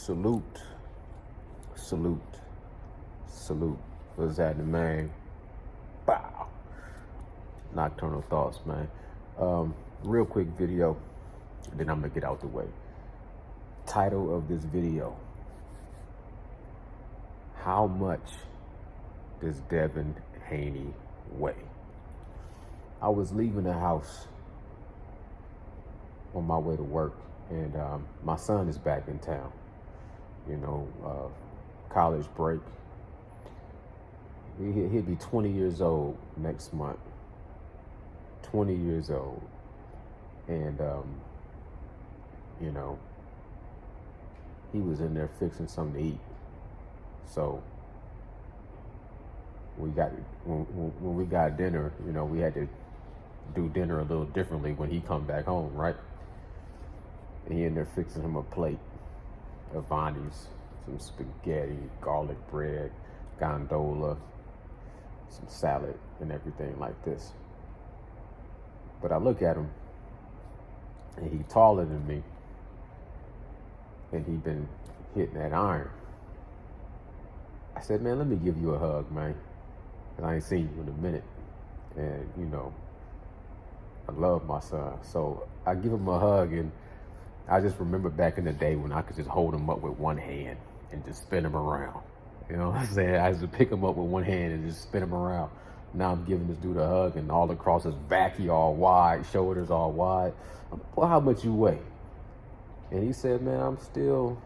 Salute, salute, salute. What's happening, man? Bow. Nocturnal thoughts, man. Real quick video, then I'm gonna get out the way. Title of this video: How much does Devin Haney weigh? I was leaving the house on my way to work, and my son is back in town. College break. He'll be 20 years old next month. 20 years old. And, he was in there fixing something to eat. So when we got dinner, we had to do dinner a little differently when he come back home, right? And he in there fixing him a plate of Haney's, some spaghetti, garlic bread, gondola, some salad, and everything like this. But I look at him, and he taller than me, and he been hitting that iron. I said, man, let me give you a hug, man, because I ain't seen you in a minute. And, I love my son. So I give him a hug, and I just remember back in the day when I could just hold him up with one hand and just spin him around. You know what I'm saying? I used to pick him up with one hand and just spin him around. Now I'm giving this dude a hug, and all across his back, he all wide, shoulders all wide. I'm like, well, how much you weigh? And he said, man, I'm still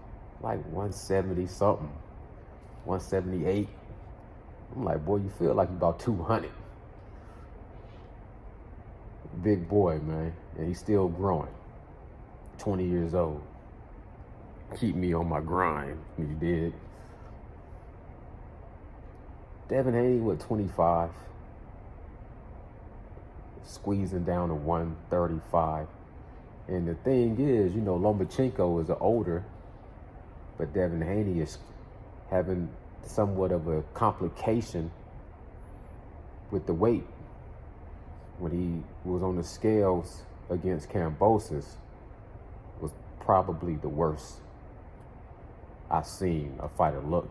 like 170 something, 178. I'm like, boy, you feel like you're about 200. Big boy, man, and he's still growing. 20 years old. Keep me on my grind. You did. Devin Haney, what, 25? Squeezing down to 135. And the thing is, Lomachenko is older, but Devin Haney is having somewhat of a complication with the weight. When he was on the scales against Kambosos, was probably the worst I've seen a fighter look.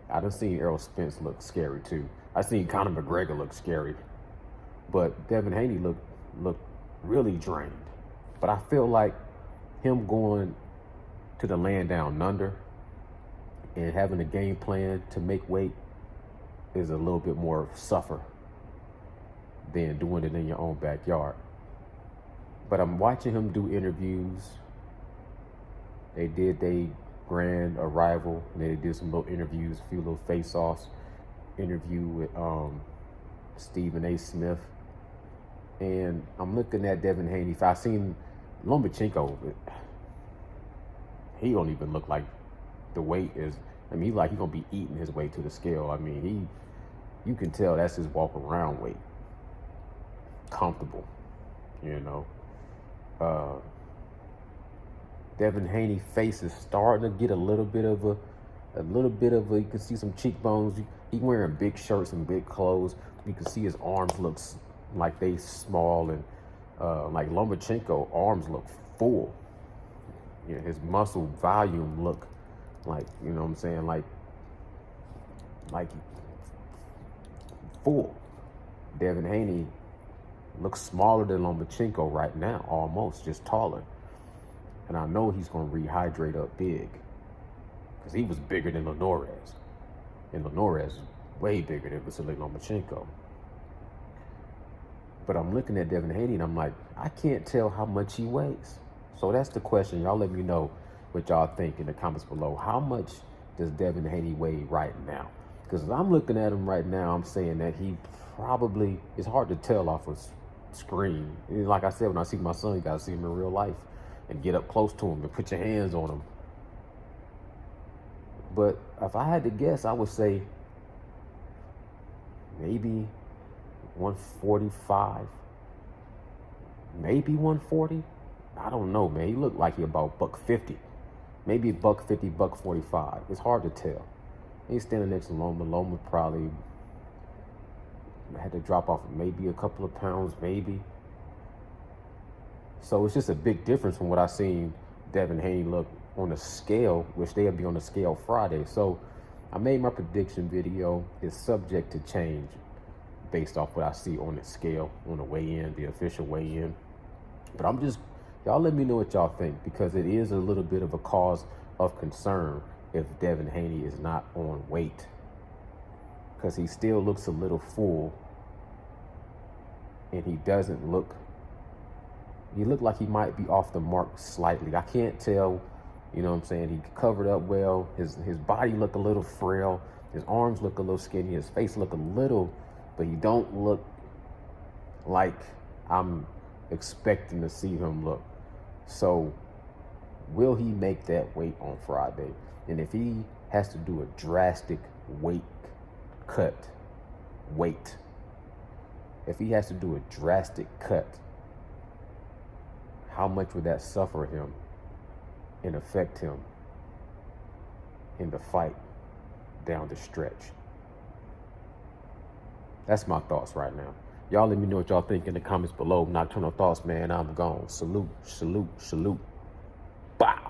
I done seen Errol Spence look scary too. I seen Conor McGregor look scary, but Devin Haney looked really drained. But I feel like him going to the land down under and having a game plan to make weight is a little bit more suffer than doing it in your own backyard. But I'm watching him do interviews. They did their grand arrival, and they did some little interviews, a few little face-offs. Interview with Stephen A. Smith. And I'm looking at Devin Haney. If I seen Lomachenko, he don't even look like the weight is. He like he gonna be eating his way to the scale. You can tell that's his walk around weight. Comfortable, Devin Haney face is starting to get a little bit of a, you can see some cheekbones. He wearing big shirts and big clothes. You can see his arms looks like they small, and like Lomachenko arms look full. His muscle volume look like, like full. Devin Haney looks smaller than Lomachenko right now, almost, just taller. And I know he's going to rehydrate up big, because he was bigger than Linares. And Linares is way bigger than Vasily Lomachenko. But I'm looking at Devin Haney, and I'm like, I can't tell how much he weighs. So that's the question. Y'all let me know what y'all think in the comments below. How much does Devin Haney weigh right now? Because if I'm looking at him right now, I'm saying that he probably, it's hard to tell off a screen. And like I said, when I see my son, you gotta see him in real life and get up close to him and put your hands on him. But if I had to guess, I would say maybe 145, maybe 140. I don't know, man. He looked like he about $150, maybe $150, $145. It's hard to tell. He's standing next to Loma. Loma probably had to drop off maybe a couple of pounds, maybe. So it's just a big difference from what I seen Devin Haney look on the scale, which they'll be on the scale Friday. So I made my prediction video. It's subject to change based off what I see on the scale, on the weigh-in, the official weigh-in. But y'all let me know what y'all think, because it is a little bit of a cause of concern if Devin Haney is not on weight, because he still looks a little full, and he looked like he might be off the mark slightly. I can't tell, you know what I'm saying? He covered up well. His body looked a little frail. His arms look a little skinny. His face look a little, but he don't look like I'm expecting to see him look. So will he make that weight on Friday? And if he has to do a drastic weight cut, if he has to do a drastic cut, how much would that suffer him and affect him in the fight down the stretch? That's my thoughts right now. Y'all let me know what y'all think in the comments below. Nocturnal Thoughts, man. I'm gone. Salute, salute, salute. Bow.